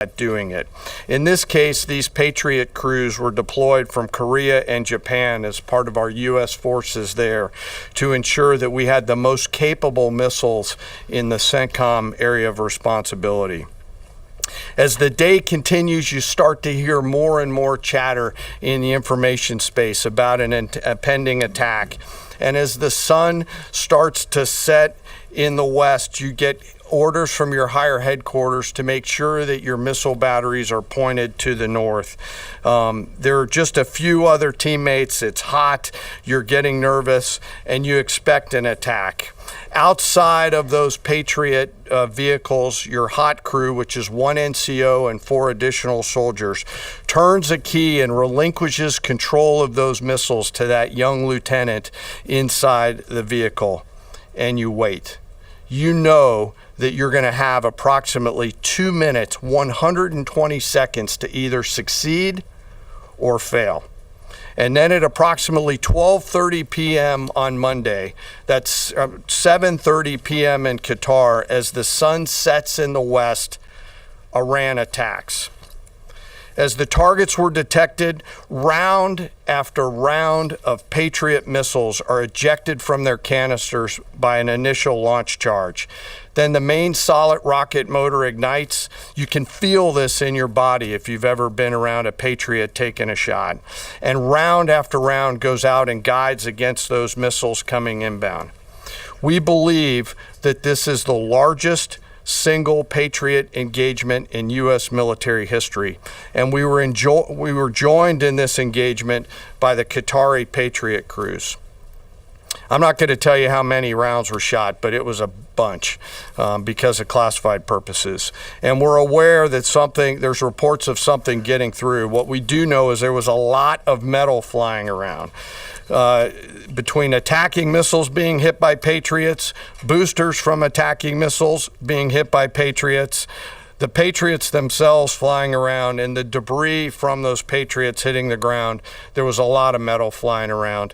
at doing it. In this case, these Patriot crews were deployed from Korea and Japan as part of our U.S. forces there to ensure that we had the most capable missiles in the CENTCOM area of responsibility. As the day continues, you start to hear more and more chatter in the information space about a pending attack. And as the sun starts to set in the west, you get orders from your higher headquarters to make sure that your missile batteries are pointed to the north. There are just a few other teammates. It's hot, you're getting nervous, and you expect an attack. Outside of those Patriot vehicles, your hot crew, which is 1 NCO and 4 additional soldiers, turns a key and relinquishes control of those missiles to that young lieutenant inside the vehicle, and you wait. You know that you're going to have approximately 2 minutes, 120 seconds to either succeed or fail. And then at approximately 12:30 p.m. on Monday, that's 7:30 p.m. in Qatar, as the sun sets in the west, Iran attacks. As the targets were detected, round after round of Patriot missiles are ejected from their canisters by an initial launch charge. Then the main solid rocket motor ignites. You can feel this in your body if you've ever been around a Patriot taking a shot. And round after round goes out and guides against those missiles coming inbound. We believe that this is the largest single Patriot engagement in U.S. military history. And we were joined in this engagement by the Qatari Patriot crews. I'm not going to tell you how many rounds were shot, but it was a bunch because of classified purposes. And we're aware that there's reports of something getting through. What we do know is there was a lot of metal flying around. Between attacking missiles being hit by Patriots, boosters from attacking missiles being hit by Patriots, the Patriots themselves flying around, and the debris from those Patriots hitting the ground, there was a lot of metal flying around.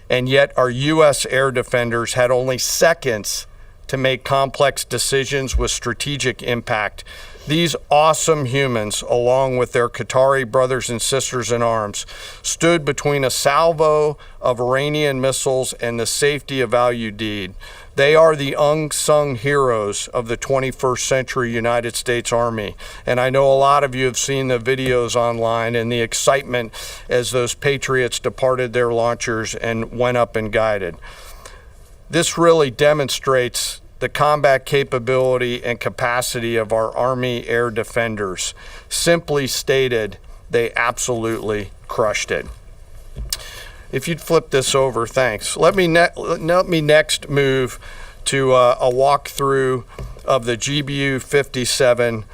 And yet our U.S. air defenders had only seconds to make complex decisions with strategic impact. These awesome humans, along with their Qatari brothers and sisters in arms, stood between a salvo of Iranian missiles and the safety of Al Udeid. They are the unsung heroes of the 21st century United States Army. And I know a lot of you have seen the videos online and the excitement as those Patriots departed their launchers and went up and guided. This really demonstrates the combat capability and capacity of our Army air defenders. Simply stated, they absolutely crushed it. If you'd flip this over, thanks. Let me next move to a walkthrough of the GBU-57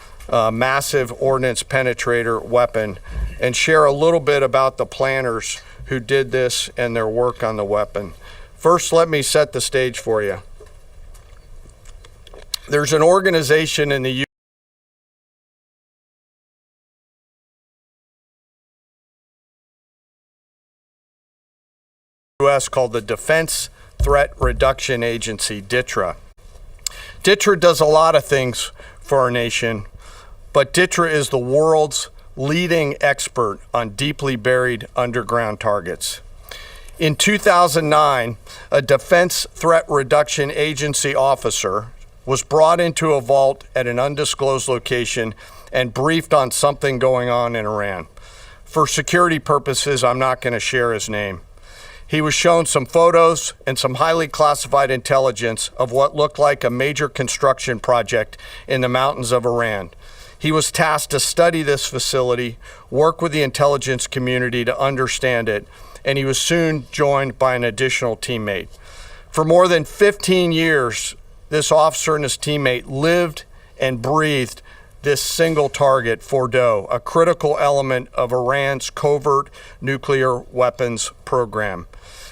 massive ordnance penetrator weapon and share a little bit about the planners who did this and their work on the weapon. First, let me set the stage for you. There's an organization in the U.S. called the Defense Threat Reduction Agency, DTRA. DTRA does a lot of things for our nation, but DTRA is the world's leading expert on deeply buried underground targets. In 2009, a Defense Threat Reduction Agency officer was brought into a vault at an undisclosed location and briefed on something going on in Iran. For security purposes, I'm not going to share his name. He was shown some photos and some highly classified intelligence of what looked like a major construction project in the mountains of Iran. He was tasked to study this facility, work with the intelligence community to understand it, and he was soon joined by an additional teammate. For more than 15 years, this officer and his teammate lived and breathed this single target, Fordo, a critical element of Iran's covert nuclear weapons program.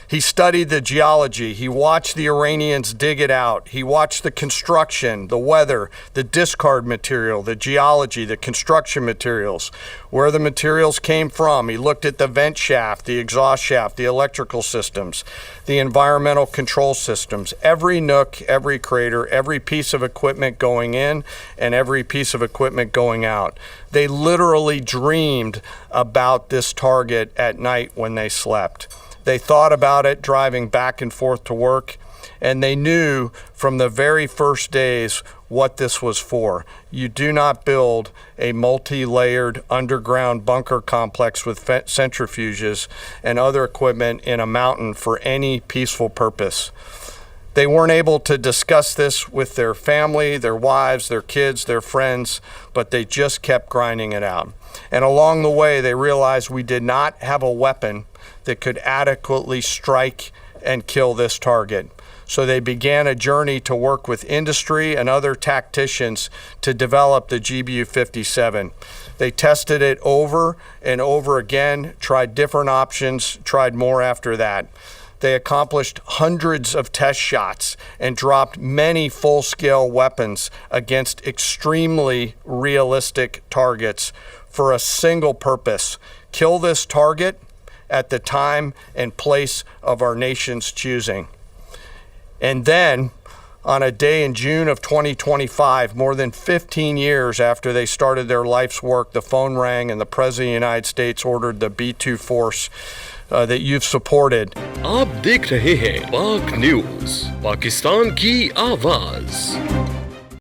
He studied the geology. He watched the Iranians dig it out. He watched the construction, the weather, the discard material, the geology, the construction materials, where the materials came from. He looked at the vent shaft, the exhaust shaft, the electrical systems, the environmental control systems, every nook, every crater, every piece of equipment going in and every piece of equipment going out. They literally dreamed about this target at night when they slept. They thought about it driving back and forth to work, and they knew from the very first days what this was for. You do not build a multi-layered underground bunker complex with centrifuges and other equipment in a mountain for any peaceful purpose. They weren't able to discuss this with their family, their wives, their kids, their friends, but they just kept grinding it out. And along the way, they realized we did not have a weapon that could adequately strike and kill this target. So they began a journey to work with industry and other tacticians to develop the GBU-57. They tested it over and over again, tried different options, tried more after that. They accomplished hundreds of test shots and dropped many full-scale weapons against extremely realistic targets for a single purpose: kill this target at the time and place of our nation's choosing. And then, on a day in June of 2025, more than 15 years after they started their life's work, the phone rang and the President of the United States ordered the B-2 force that you've supported. आप देख रहे हैं पाक news, Pakistan की आवाज़।